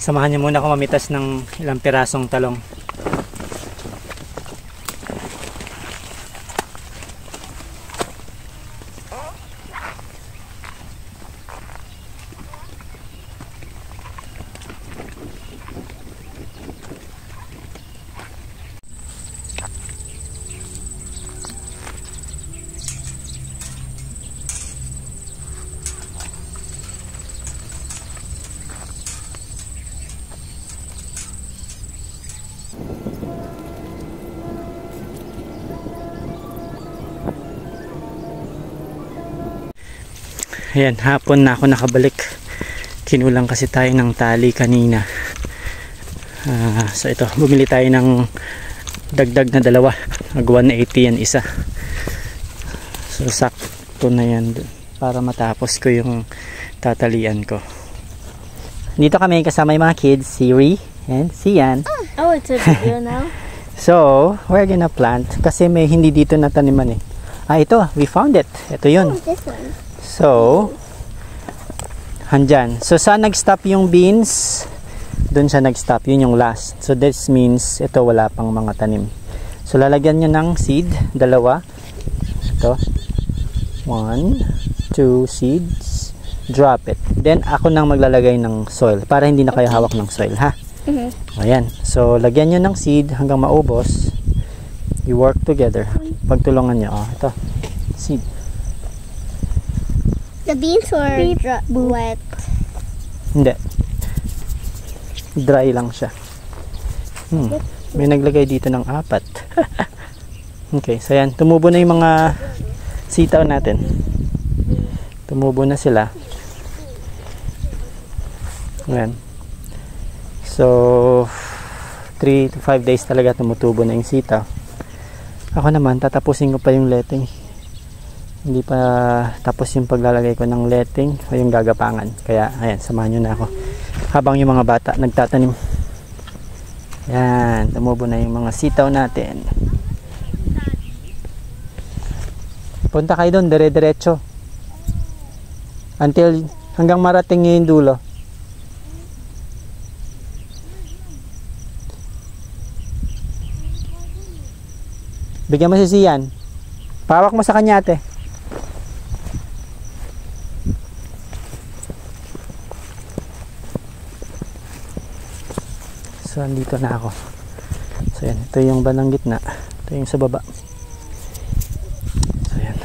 Samahan niyo muna ako mamitas ng ilang pirasong talong. Ayan, hapon na ako nakabalik. Kinulang kasi tayo ng tali kanina. So ito, bumili tayo ng dagdag na dalawa. Mag 180 yan isa. So sakto na yan para matapos ko yung tatalian ko. Dito kami kasama yung mga kids, si Ri and si Yan. Oh, it's a video now? So, we're gonna plant. Kasi may hindi dito na taniman eh. Ito, we found it. Ito yun. Oh, this one. So, handyan. So, saan nag-stop yung beans? Doon siya nag-stop. Yun yung last. So, this means ito wala pang mga tanim. So, lalagyan nyo ng seed. Dalawa. Ito. 1, 2 seeds. Drop it. Then, ako nang maglalagay ng soil. Para hindi na kayo hawak ng soil, ha? Ayan. So, lagyan nyo ng seed hanggang maubos. You work together. Pagtulungan nyo. Oh, ito. Seed. The beans were wet. Hindi. Dry lang siya. May naglagay dito ng 4. Okay, so yan. Tumubo na yung mga sitaw natin. Tumubo na sila. Ayan. So, 3 to 5 days talaga tumutubo na yung sitaw. Ako naman, tatapusin ko pa yung letting. Hindi pa tapos yung paglalagay ko ng letting o yung gagapangan. Kaya, ayan, samahan nyo na ako. Habang yung mga bata nagtatanim. Ayan, tumubo na yung mga sitaw natin. Punta kayo doon, dire-diretso. Until, hanggang marating yung dulo. Bigyan mo si Sian. Pawak mo sa kanya, ate. So, andito na ako. So, yan. Ito yung bandang gitna. Ito yung sa baba. So, yan.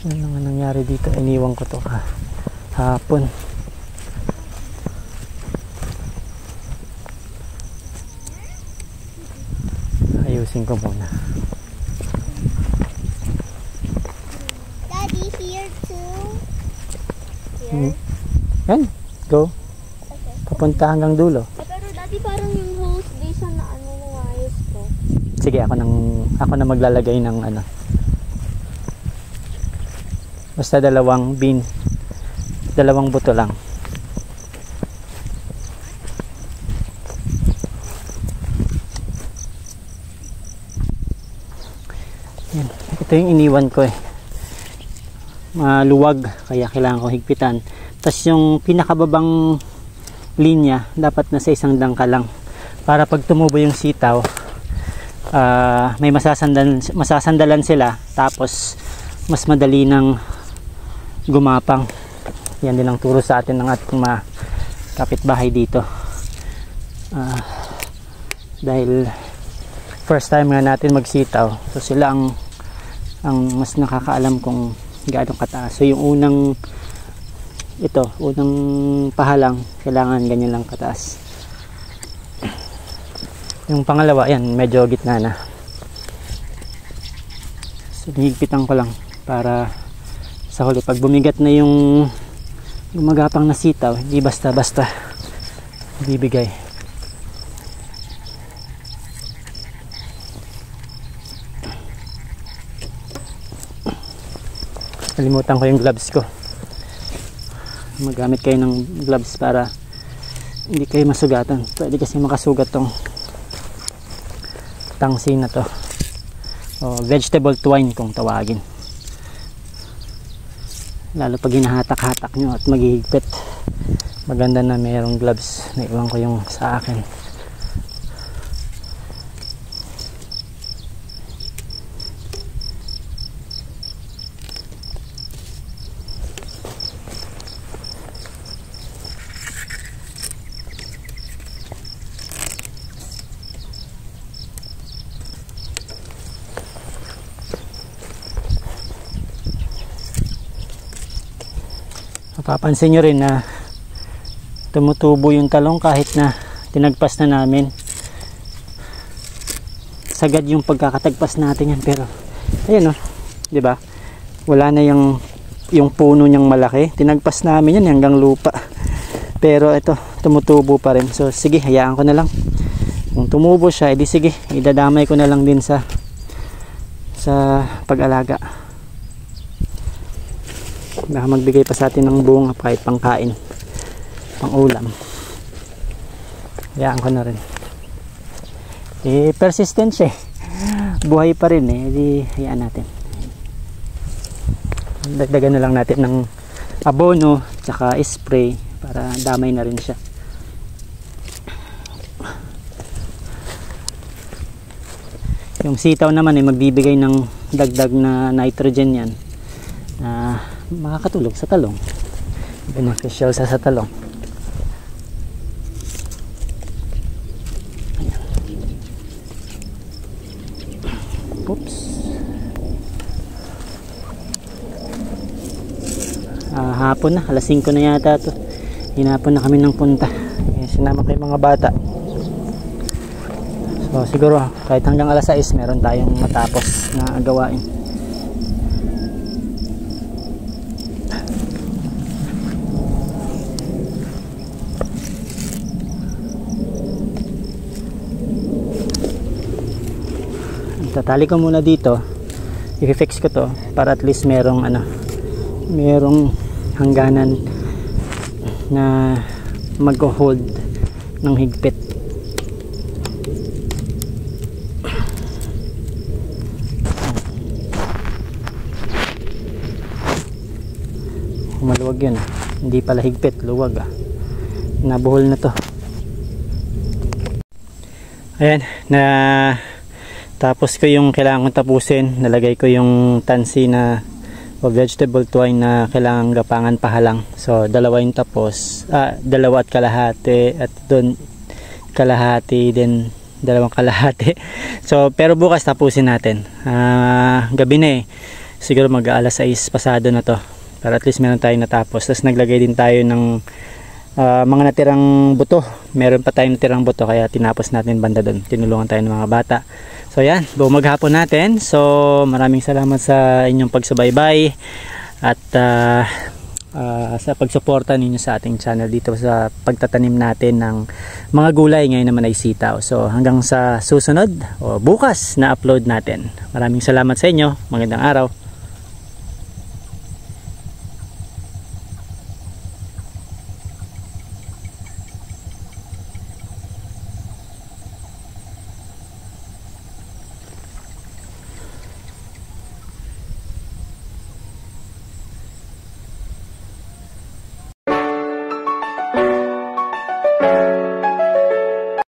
Ano nga nangyari dito? Iniwan ko to hapon. Ayusin ko muna. Daddy, here too. Here. Yan. Go. Papunta hanggang dulo. Pero daddy, parang yung hose di siya na ayos ko. Sige, ako na maglalagay ng ano. Basta dalawang buto lang. Yan. Ito yung iniwan ko eh. Maluwag, kaya kailangan ko higpitan. Tapos yung pinakababang linya dapat nasa isang dangka lang para pag tumubo yung sitaw may masasandalan sila, tapos mas madali nang gumapang. Yan din ang turo sa atin ng ating mga kapitbahay dito, dahil first time nga natin magsitaw, so sila ang mas nakakaalam kung gaano kataas. So yung unang pahalang kailangan ganyan lang kataas. Yung pangalawa, yan, medyo gitna na. So higpitan ko lang para sa huli pag bumigat na yung gumagapang na sitaw, hindi basta-basta bibigay. Kalimutan ko yung gloves ko. Magamit kayo ng gloves para hindi kayo masugatan. Pwede kasi makasugat tong tangsi na to, o vegetable twine kung tawagin, lalo pag hinahatak-hatak nyo at maghihigpit. maganda na mayroong gloves. Naiwan ko yung sa akin. Mapapansin nyo rin na tumutubo yung talong kahit na tinagpas na namin. Sagad yung pagkakatagpas natin yan, pero ayun, di ba? Wala na yung puno niyang malaki. Tinagpas namin yan hanggang lupa. Pero ito, tumutubo pa rin. So sige, hayaan ko na lang. Kung tumubo siya, edi sige, idadamay ko na lang din sa pag-alaga. Baka magbigay pa sa atin ng bunga kahit pangkain, pang ulam. Hayaan ko na rin. Persistent siya, buhay pa rin di hayaan natin. Dagdagan na lang natin ng abono tsaka spray para damay na rin siya. Yung sitaw naman magbibigay ng dagdag na nitrogen yan na makakatulong sa talong. Beneficial sa talong. Ayan. Oops. Hapon na, alas 5 na yata to. Hinapon na kami ng punta. Sinama ko yung mga bata. So siguro kahit hanggang alas 6 meron tayong matapos na gawain. Tatali ko muna dito, i-fix ko to para at least merong hangganan na mag-hold ng higpit. Maluwag yun, hindi pala higpit, luwag nabuhol na to. Ayan, tapos ko yung kailangan tapusin. Nalagay ko yung tansi na o vegetable twine na kailangan gapangan pahalang. So dalawa yung tapos, dalawa at kalahati, at doon kalahati din, dalawang kalahati. So pero bukas tapusin natin. Gabi na siguro mag-alas 6 pasado na to para at least meron tayong natapos. Tapos naglagay din tayo ng mga natirang buto. Meron pa tayong natirang buto kaya tinapos natin banda doon. Tinulungan tayo ng mga bata. So yan, buong maghapon natin. So maraming salamat sa inyong pagsubaybay at sa pagsuporta ninyo sa ating channel dito sa pagtatanim natin ng mga gulay. Ngayon naman ay sitaw. So hanggang sa susunod o bukas na upload natin. Maraming salamat sa inyo. Magandang araw.